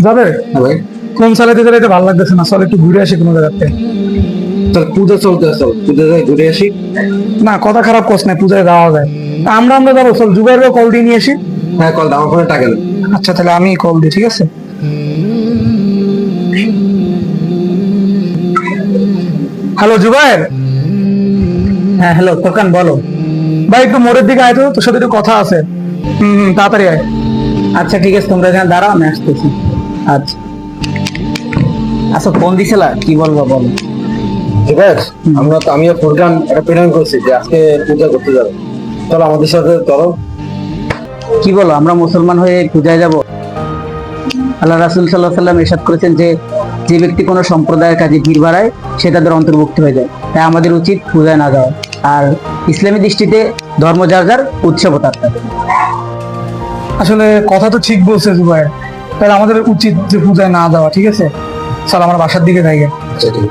যাবে? ভাই কোন চালাইতে চালাইতে ভালো লাগতেছে না, চল একটু ঘুরে আসি কোনো জায়গাতে। তাহলে পূজা চলতে আসো, পূজা যাই ঘুরে আসি। না, কথা খারাপ করছ না, পূজায় যাওয়া যায়। তা আমরা যাবো, চল জুবাইরও কল দিয়ে নিয়ে আসি। হ্যাঁ কল দাও, আমার ফোনে টাকা নেই। আচ্ছা তাহলে আমি কল দিই, ঠিক আছে। হ্যালো জুবাইর। হ্যাঁ হ্যালো ফোরকান, বলো। ভাই একটু মোড়ের দিকে আয় তো, তোর সাথে একটু কথা আছে। তাড়াতাড়ি আয়। আচ্ছা ঠিক আছে, তোমরা এখানে দাঁড়াও, আমি আসতেছি। আচ্ছা আচ্ছা, ফোন দিছিলা, কি বলবো বলো। জুবাইর, আমিও ফুরকান একটা প্ল্যান করছি যে আজকে পূজা করতে যাবো, চলো আমাদের সাথে চলো। কি বলো, আমরা মুসলমান হয়ে পূজায় যাব? আল্লাহ রাসূল সাল্লাল্লাহু আলাইহি সাল্লাম ইরশাদ করেছেন যে যে ব্যক্তি কোনো সম্প্রদায়ের কাজে ভিড় বাড়ায় সে তাদের অন্তর্ভুক্ত হয়ে যায়। তাই আমাদের উচিত পূজায় না যাওয়া। আর ইসলামী দৃষ্টিতে ধর্ম যার যার, উৎসব তার তার। আসলে কথা তো ঠিক বলছে জুবাইর, তাহলে আমাদের উচিত যে পূজায় না যাওয়া, ঠিক আছে। চল আমার বাসার দিকে যাই গে। আচ্ছা, ঠিক আছে।